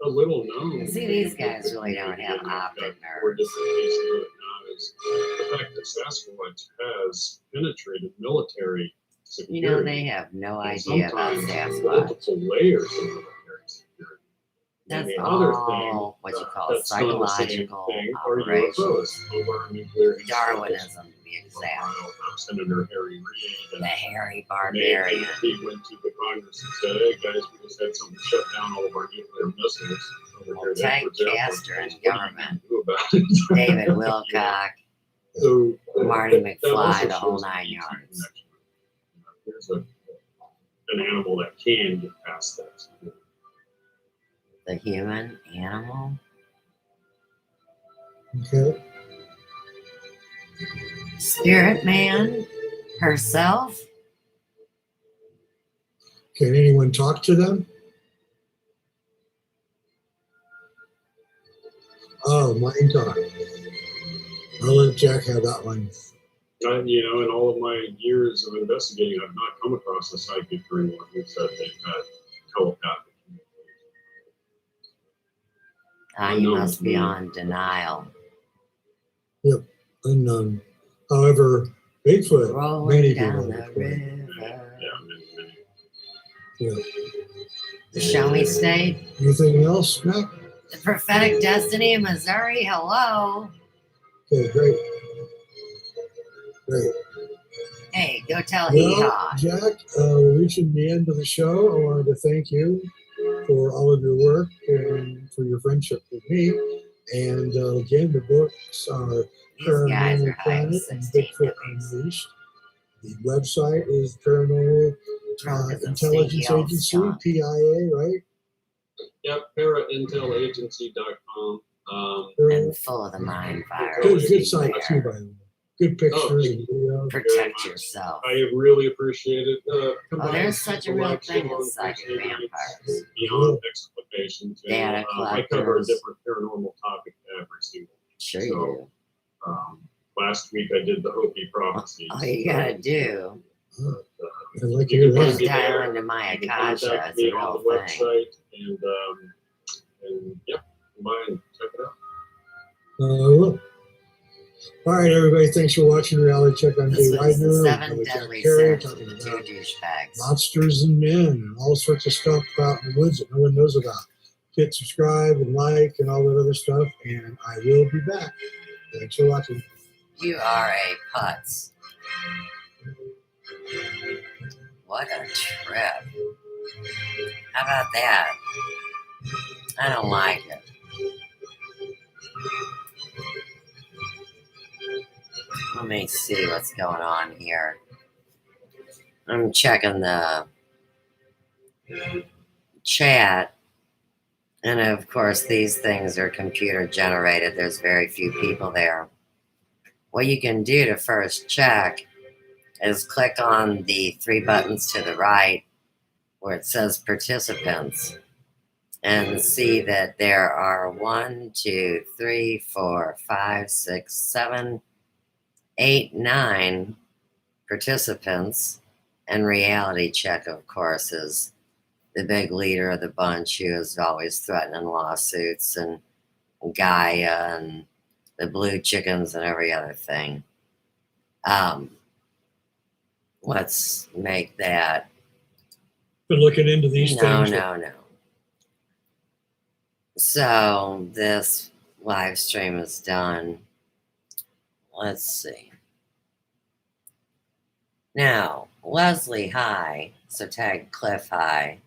Speaker 3: a little known.
Speaker 1: See, these guys really don't have optic
Speaker 3: Four
Speaker 1: nerves.
Speaker 3: different pieces of it now is the fact that Sasquatch has penetrated military security.
Speaker 1: You know, they have no
Speaker 3: and
Speaker 1: idea about
Speaker 3: sometimes
Speaker 1: Sasquatch.
Speaker 3: multiple layers of military security.
Speaker 1: That's
Speaker 3: and the other
Speaker 1: all
Speaker 3: thing
Speaker 1: what you call
Speaker 3: that's done the same
Speaker 1: psychological
Speaker 3: thing are
Speaker 1: operations.
Speaker 3: UFOs over nuclear
Speaker 1: Darwinism, to be exact.
Speaker 3: Senator Harry Reid.
Speaker 1: The hairy
Speaker 3: Maybe
Speaker 1: barbarian.
Speaker 3: he went to the Congress and said, "Hey guys, we just had something shut down all of our nuclear missiles."
Speaker 1: Well, Ted Castor in government,
Speaker 3: Do about it?
Speaker 1: David Wilcock,
Speaker 3: So
Speaker 1: Marty
Speaker 3: that
Speaker 1: McFly,
Speaker 3: also
Speaker 1: the whole
Speaker 3: shows
Speaker 1: 9
Speaker 3: the ET
Speaker 1: yards.
Speaker 3: connection. There's an animal that can get past that.
Speaker 1: The human animal.
Speaker 4: Okay.
Speaker 1: Spirit man herself.
Speaker 4: Can anyone talk to them? Oh, mind talk. I'll let Jack have that one.
Speaker 3: You know, in all of my years of investigating, I've not come across a psychic or anyone who said they've had telepathic communication.
Speaker 1: You must be on denial.
Speaker 4: Yep, unknown. However, Bigfoot,
Speaker 1: Rolling
Speaker 4: many
Speaker 1: down
Speaker 4: people
Speaker 1: the
Speaker 4: have reported.
Speaker 1: river.
Speaker 3: Yeah,
Speaker 4: Yeah.
Speaker 1: The Show Me State.
Speaker 4: Anything else, Matt?
Speaker 1: The prophetic destiny of Missouri. Hello.
Speaker 4: Okay, great. Great.
Speaker 1: Hey, go tell
Speaker 4: Well,
Speaker 1: Hee-Haw.
Speaker 4: Jack, we're reaching the end of the show. I wanted to thank you for all of your work and for your friendship with me. And again, the books are
Speaker 1: These guys are
Speaker 4: Paranormal
Speaker 1: high
Speaker 4: Planet and
Speaker 1: 16
Speaker 4: Bigfoot Unleashed. The website is Paranormal
Speaker 1: Drunk as a
Speaker 4: Intelligence
Speaker 1: stinky old
Speaker 4: Agency,
Speaker 1: skunk.
Speaker 4: PIA, right?
Speaker 3: Yep, paraintelagency.com.
Speaker 1: And full of the mind virus.
Speaker 4: Good site too, by the way. Good pictures and videos.
Speaker 1: Protect yourself.
Speaker 3: I really appreciate it.
Speaker 1: Oh, there's such a real thing as psychic vampires.
Speaker 3: Beyond expectation.
Speaker 1: Data
Speaker 3: I cover a
Speaker 1: collectors.
Speaker 3: different paranormal topic every single week.
Speaker 1: Sure you
Speaker 3: So, last week I did the Hopi prophecies.
Speaker 1: do. All you gotta do
Speaker 4: I like to
Speaker 3: You
Speaker 4: hear
Speaker 3: can
Speaker 1: is
Speaker 3: find me
Speaker 4: that.
Speaker 1: dial
Speaker 3: there.
Speaker 1: into my
Speaker 3: You can
Speaker 1: Akasha.
Speaker 3: contact
Speaker 1: It's a
Speaker 3: me on
Speaker 1: real
Speaker 3: the
Speaker 1: thing.
Speaker 3: website and yeah, come by and check it out.
Speaker 4: Well. All right, everybody. Thanks for watching Reality Check. I'm
Speaker 1: This
Speaker 4: Dave
Speaker 1: was the
Speaker 4: Weidner.
Speaker 1: 7
Speaker 4: with Jack
Speaker 1: deadly
Speaker 4: Carey,
Speaker 1: sins of
Speaker 4: talking
Speaker 1: the 2
Speaker 4: about
Speaker 1: douchebags.
Speaker 4: monsters and men and all sorts of stuff about the woods that no one knows about. Hit subscribe and like and all that other stuff, and I will be back. Thanks for watching.
Speaker 1: You are a putz. What a trip. How about that? I don't like it. Let me see what's going on here. I'm checking the chat. And of course, these things are computer generated. There's very few people there. What you can do to first check is click on the 3 buttons to the right where it says participants and see that there are 1, 2, 3, 4, 5, 6, 7, 8, 9 participants, And Reality Check, of course, is the big leader of the bunch who is always threatening lawsuits, and Gaia and the Blue Chickens and every other thing. Let's make that.
Speaker 4: Been looking into these things.
Speaker 1: No. So this live stream is done. Let's see. Now, Leslie, hi. So tag Cliff, hi.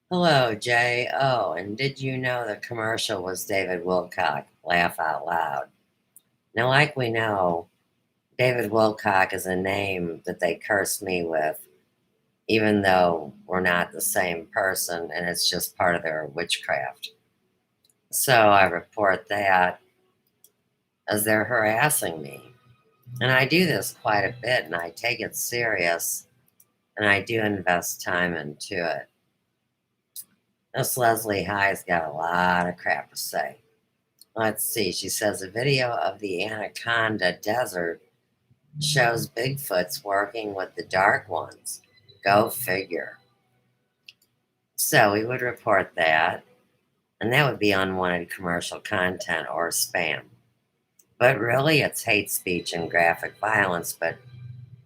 Speaker 1: Hello, Jay. Oh, and did you know the commercial was David Wilcock? Laugh out loud. Now, like we know, David Wilcock is a name that they curse me with, even though we're not the same person, and it's just part of their witchcraft. So I report that as they're harassing me. And I do this quite a bit, and I take it serious, and I do invest time into it. This Leslie High's got a lot of crap to say. Let's see. She says a video of the Anaconda Desert shows Bigfoot's working with the dark ones. Go figure. So we would report that, and that would be unwanted commercial content or spam. But really, it's hate speech and graphic violence, but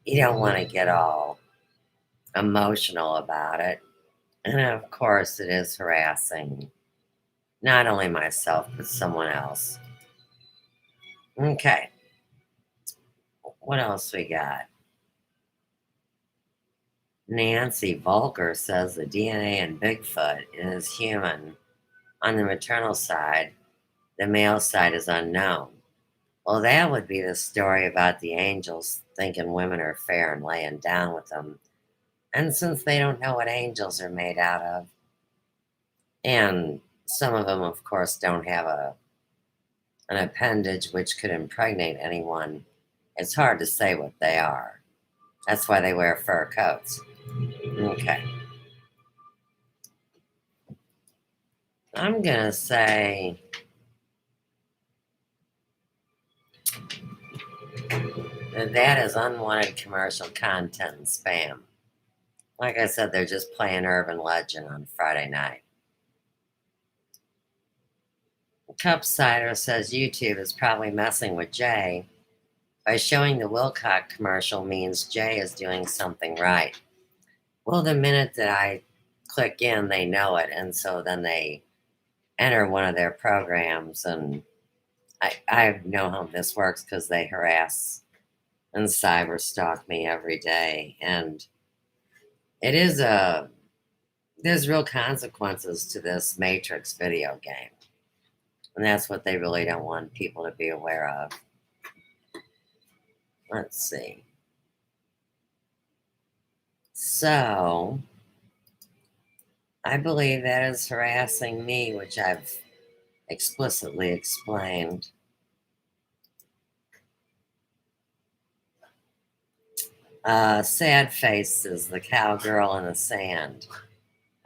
Speaker 1: you don't want to get all emotional about it. And of course, it is harassing not only myself, but someone else. Okay. What else we got? Nancy Volker says the DNA in Bigfoot is human. On the maternal side, the male side is unknown. Well, that would be the story about the angels thinking women are fair and laying down with them. And since they don't know what angels are made out of, and some of them, of course, don't have an appendage which could impregnate anyone, it's hard to say what they are. That's why they wear fur coats. Okay. I'm going to say that is unwanted commercial content and spam. Like I said, they're just playing urban legend on Friday night. Cup Cider says YouTube is probably messing with Jay by showing the Wilcock commercial means Jay is doing something right. Well, the minute that I click in, they know it, and so then they enter one of their programs, and I know how this works because they harass and cyber stalk me every day, and it is there's real consequences to this Matrix video game, and that's what they really don't want people to be aware of. Let's see. So I believe that is harassing me, which I've explicitly explained. Sad Face is the cowgirl in the sand.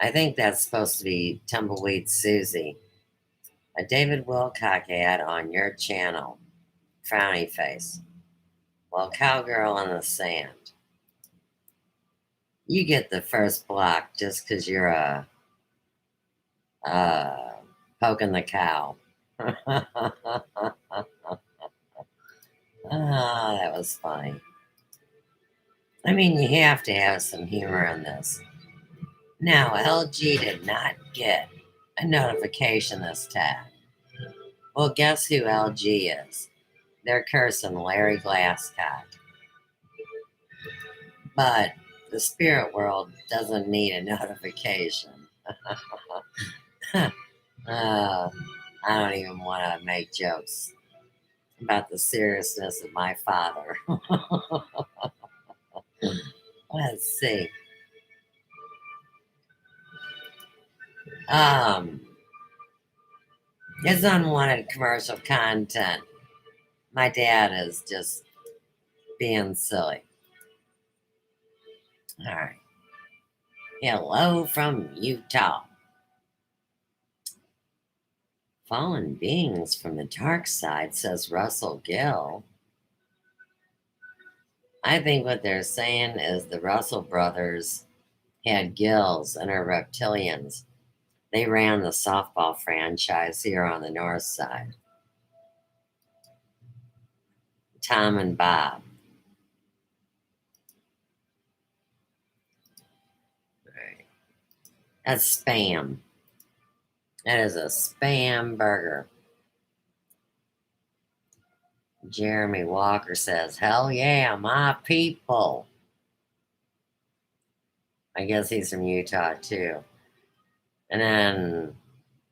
Speaker 1: I think that's supposed to be Tumbleweed Susie. A David Wilcock ad on your channel. Frowny face. Well, cowgirl in the sand. You get the first block just because you're poking the cow. That was funny. I mean, you have to have some humor in this. Now, LG did not get a notification this time. Well, guess who LG is? They're cursing Larry Glasscock. But the spirit world doesn't need a notification. I don't even want to make jokes about the seriousness of my father. Let's see. It's unwanted commercial content. My dad is just being silly. All right. Hello from Utah. Fallen beings from the dark side, says Russell Gill. I think what they're saying is the Russell brothers had gills and are reptilians. They ran the softball franchise here on the north side. Tom and Bob. Right. That's spam. That is a spam burger. Jeremy Walker says, hell yeah, my people. I guess he's from Utah too. And then,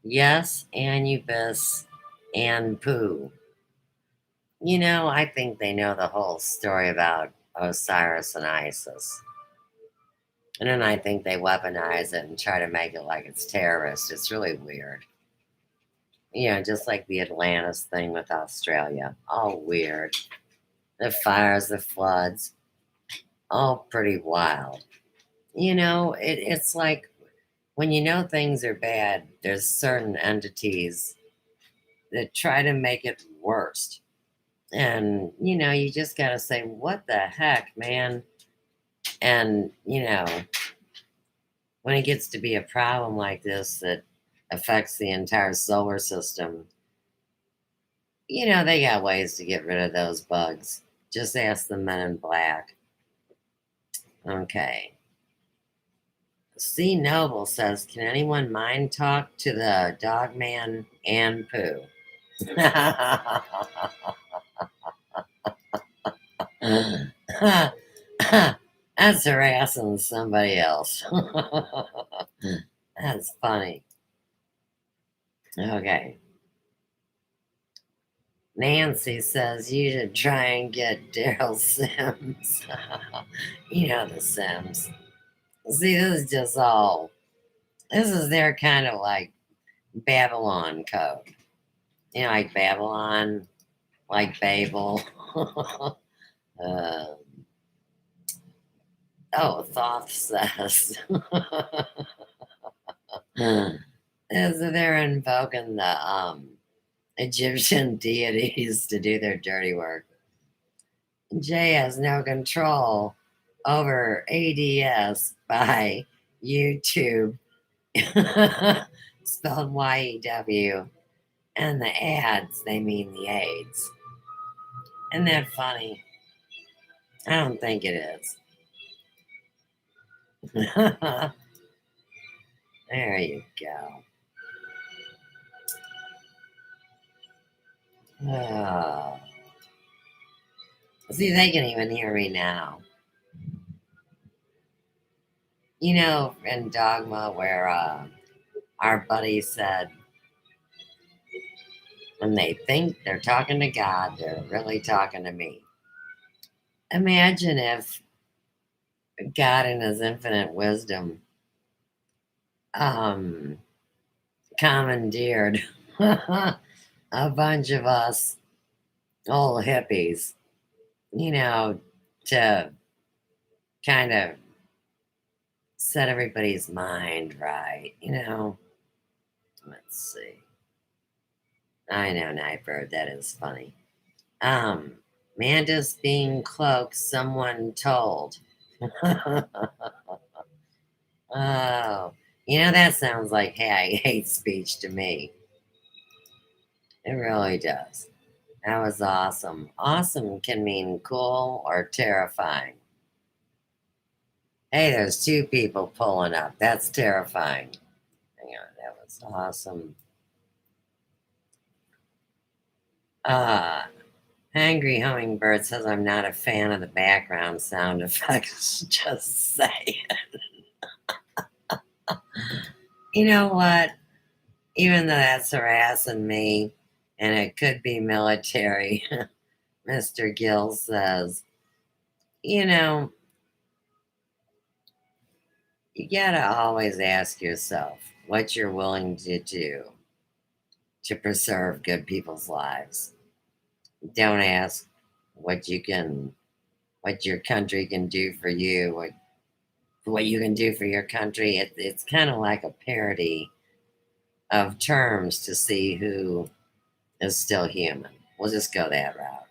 Speaker 1: yes, Anubis and Pooh. You know, I think they know the whole story about Osiris and Isis. And then I think they weaponize it and try to make it like it's terrorist. It's really weird. You know, just like the Atlantis thing with Australia. All weird. The fires, the floods, all pretty wild. You know, it's like when you know things are bad, there's certain entities that try to make it worse. And, you know, you just got to say, what the heck, man? And, you know, when it gets to be a problem like this that affects the entire solar system, you know, they got ways to get rid of those bugs. Just ask the men in black. Okay. C. Noble says, can anyone mind talk to the dog man and Pooh? That's harassing somebody else. That's funny. Okay. Nancy says you should try and get Daryl Sims. You know the Sims. See, this is just all. This is their kind of like Babylon code. You know, like Babylon, like Babel. uh, Thoth says. So they're invoking the Egyptian deities to do their dirty work. Jay has no control over ADS by YouTube, spelled YEW, and the ads, they mean the AIDS. Isn't that funny? I don't think it is. There you go. Oh. See, they can even hear me now. You know, in Dogma, where our buddy said, when they think they're talking to God, they're really talking to me. Imagine if God, in his infinite wisdom, commandeered a bunch of us old hippies, you know, to kind of set everybody's mind right, you know. Let's see. I know, Nightbird, that is funny. Mantis being cloaked, someone told. Oh, you know, that sounds like hate speech to me. It really does. That was awesome. Awesome can mean cool or terrifying. Hey, there's two people pulling up. That's terrifying. Hang on, that was awesome. Angry Hummingbird says I'm not a fan of the background sound effects. Just say it. You know what? Even though that's harassing me, and it could be military, Mr. Gill says, you know, you gotta always ask yourself what you're willing to do to preserve good people's lives. Don't ask what your country can do for you, what you can do for your country. It's kind of like a parody of terms to see who is still human. We'll just go that route.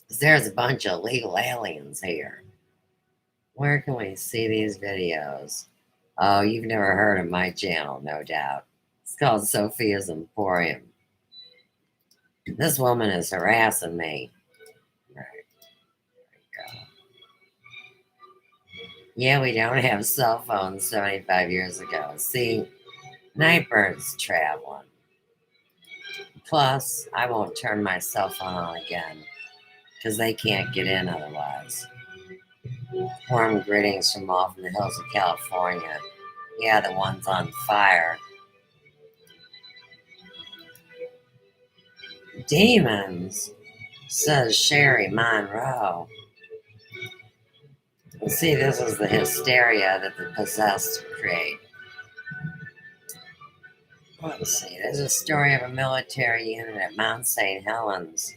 Speaker 1: There's a bunch of illegal aliens here. Where can we see these videos? Oh, you've never heard of my channel, no doubt. It's called Sophia's Emporium. This woman is harassing me. Right, there we go. Yeah, we don't have cell phones 75 years ago. See, Nightbird's traveling. Plus, I won't turn my cell phone on again because they can't get in otherwise. Warm greetings from off in the hills of California. Yeah, the one's on fire. Demons, says Sherry Monroe. And see, this is the hysteria that the possessed create. Let's see, there's a story of a military unit at Mount St. Helens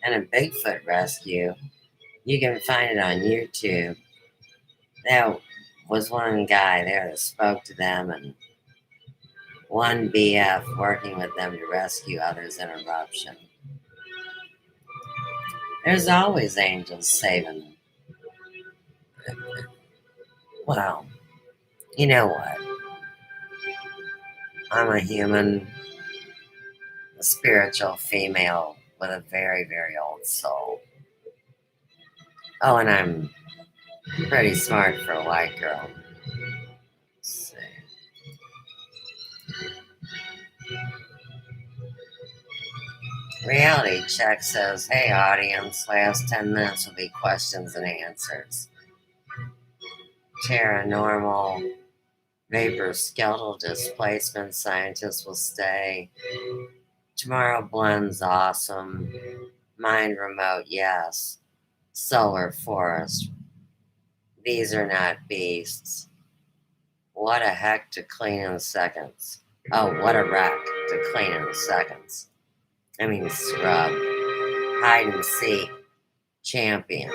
Speaker 1: and a Bigfoot rescue. You can find it on YouTube. There was one guy there that spoke to them, and one BF working with them to rescue others in eruption. There's always angels saving. Well, you know what? I'm a human, a spiritual female with a very, very old soul. Oh, and I'm pretty smart for a white girl. Let's see. Reality Check says, hey audience, last 10 minutes will be questions and answers. Paranormal, vapor, skeletal displacement, scientists will stay. Tomorrow blends awesome. Mind remote, yes. Solar forest. These are not beasts. What a heck to clean in seconds. Oh, what a wreck to clean in seconds. I mean, scrub. Hide and seek. Champion.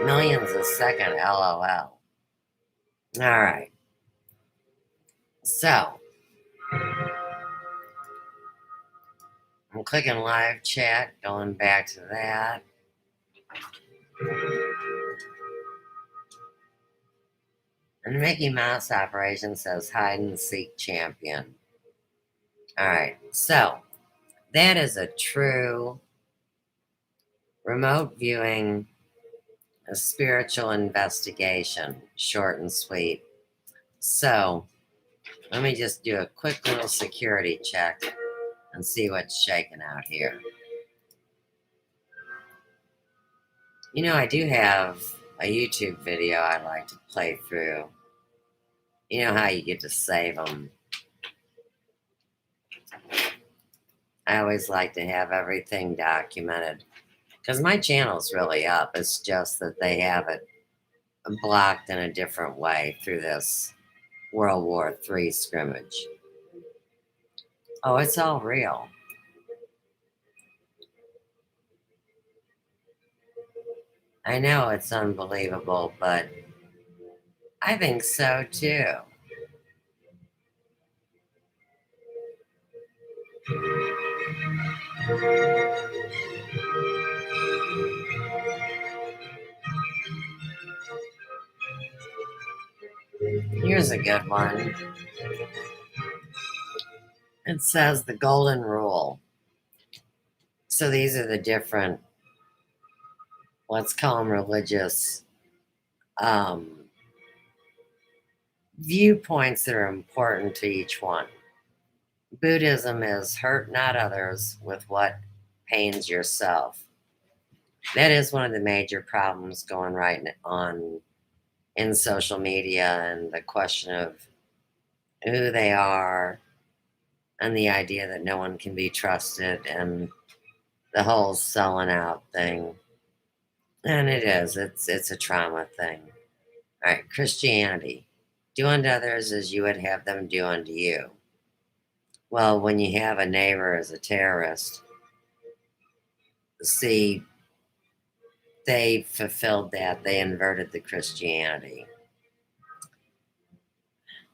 Speaker 1: Millions a second, LOL. Alright. So, I'm clicking live chat, going back to that. And the Mickey Mouse operation says hide and seek champion. Alright, so that is a true remote viewing, a spiritual investigation, short and sweet. So, let me just do a quick little security check and see what's shaking out here. You know, I do have a YouTube video I like to play through. You know how you get to save them. I always like to have everything documented. Because my channel's really up. It's just that they have it blocked in a different way through this World War III scrimmage. Oh, it's all real. I know it's unbelievable, but I think so too. Here's a good one. It says the golden rule. So these are the different, let's call them religious viewpoints that are important to each one. Buddhism is hurt not others with what pains yourself. That is one of the major problems going right on in social media, and the question of who they are and the idea that no one can be trusted and the whole selling out thing. And it is. It's a trauma thing. All right, Christianity. Do unto others as you would have them do unto you. Well, when you have a neighbor as a terrorist, see, they fulfilled that. They inverted the Christianity.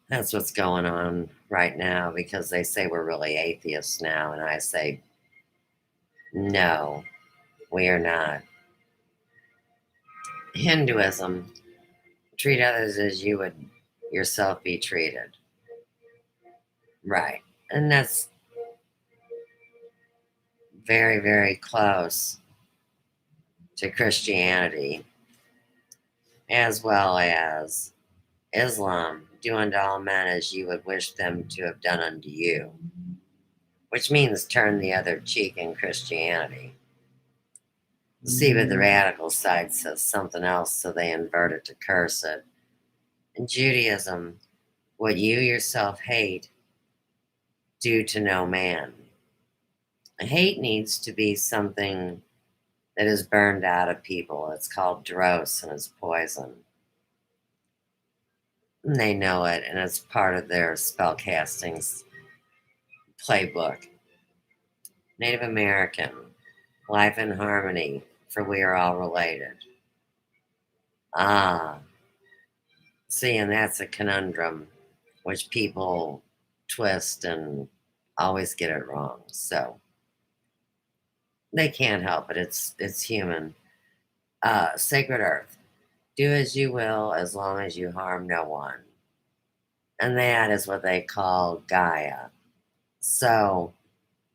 Speaker 1: That's what's going on right now, because they say we're really atheists now, and I say, no, We are not. Hinduism, treat others as you would yourself be treated. Right. And that's very, very close to Christianity, as well as Islam, do unto all men as you would wish them to have done unto you, which means turn the other cheek in Christianity. See, but the radical side says something else, so they invert it to curse it. In Judaism, what you yourself hate, do to no man. Hate needs to be something that is burned out of people. It's called dross and it's poison. And they know it, and it's part of their spellcasting playbook. Native American, life in harmony, for we are all related. Ah, see, and that's a conundrum which people twist and always get it wrong. So they can't help it. It's human. Sacred Earth. Do as you will as long as you harm no one. And that is what they call Gaia. So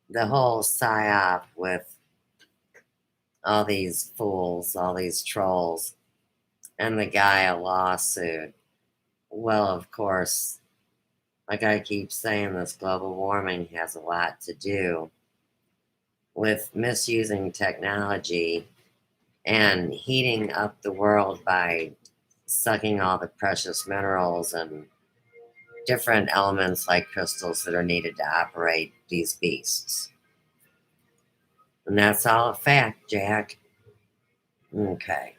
Speaker 1: the whole psyop with all these fools, all these trolls, and the Gaia lawsuit. Well, of course, like I keep saying, this global warming has a lot to do with misusing technology and heating up the world by sucking all the precious minerals and different elements like crystals that are needed to operate these beasts. And that's all a fact, Jack. Okay.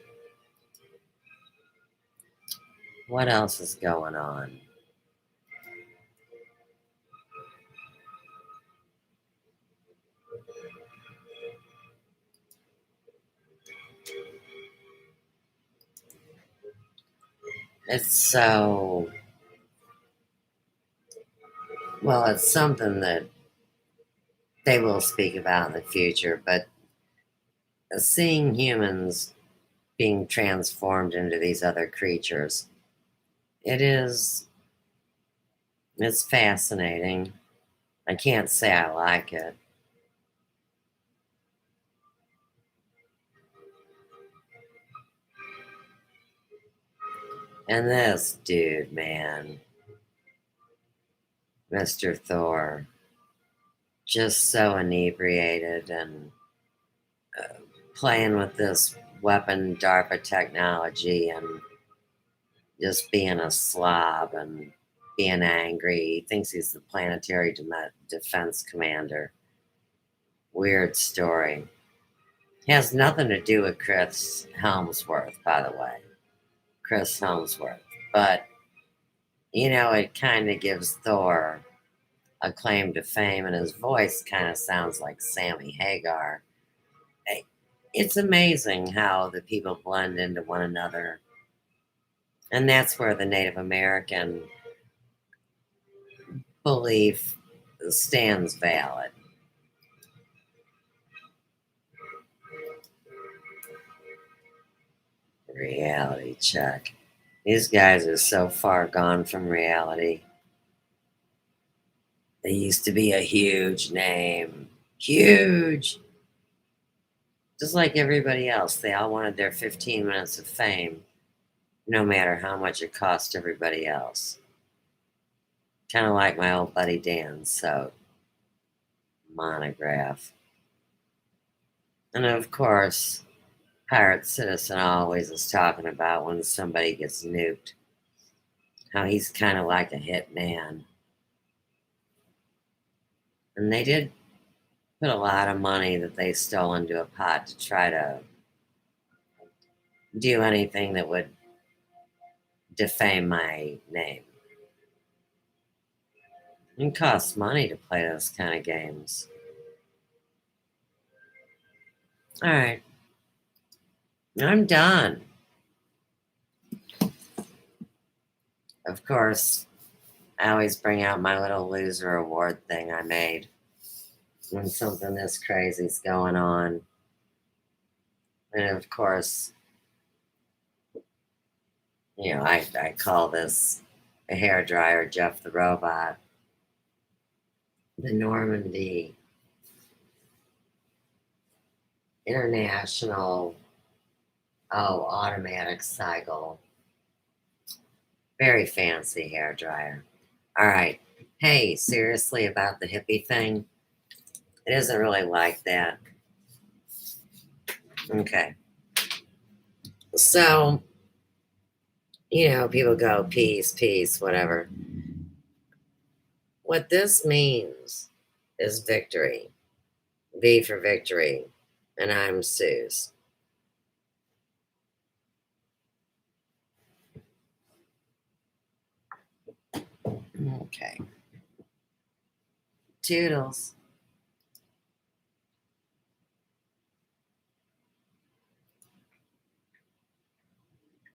Speaker 1: What else is going on? It's so, well, it's something that they will speak about in the future, but seeing humans being transformed into these other creatures, it's fascinating. I can't say I like it. And this dude, man, Mr. Thor, just so inebriated and playing with this weapon DARPA technology and just being a slob and being angry. He thinks he's the planetary defense commander. Weird story. Has nothing to do with Chris Helmsworth, by the way. Chris Helmsworth. But, it kind of gives Thor a claim to fame, and his voice kind of sounds like Sammy Hagar. It's amazing how the people blend into one another. And that's where the Native American belief stands valid. Reality check. These guys are so far gone from reality. They used to be a huge name. Huge! Just like everybody else, they all wanted their 15 minutes of fame, no matter how much it cost everybody else. Kind of like my old buddy Dan, so monograph. And of course, Pirate Citizen always is talking about when somebody gets nuked, how he's kind of like a hitman. And they did put a lot of money that they stole into a pot to try to do anything that would defame my name. It costs money to play those kind of games. All right. I'm done. Of course, I always bring out my little loser award thing I made when something this crazy's going on. And of course, I call this a hairdryer Jeff the Robot. The Normandy International automatic cycle. Very fancy hair dryer. All right. Hey, seriously about the hippie thing? It isn't really like that. Okay. So, people go, peace, peace, whatever. What this means is victory. V for victory. And I'm Suze. Okay. Toodles.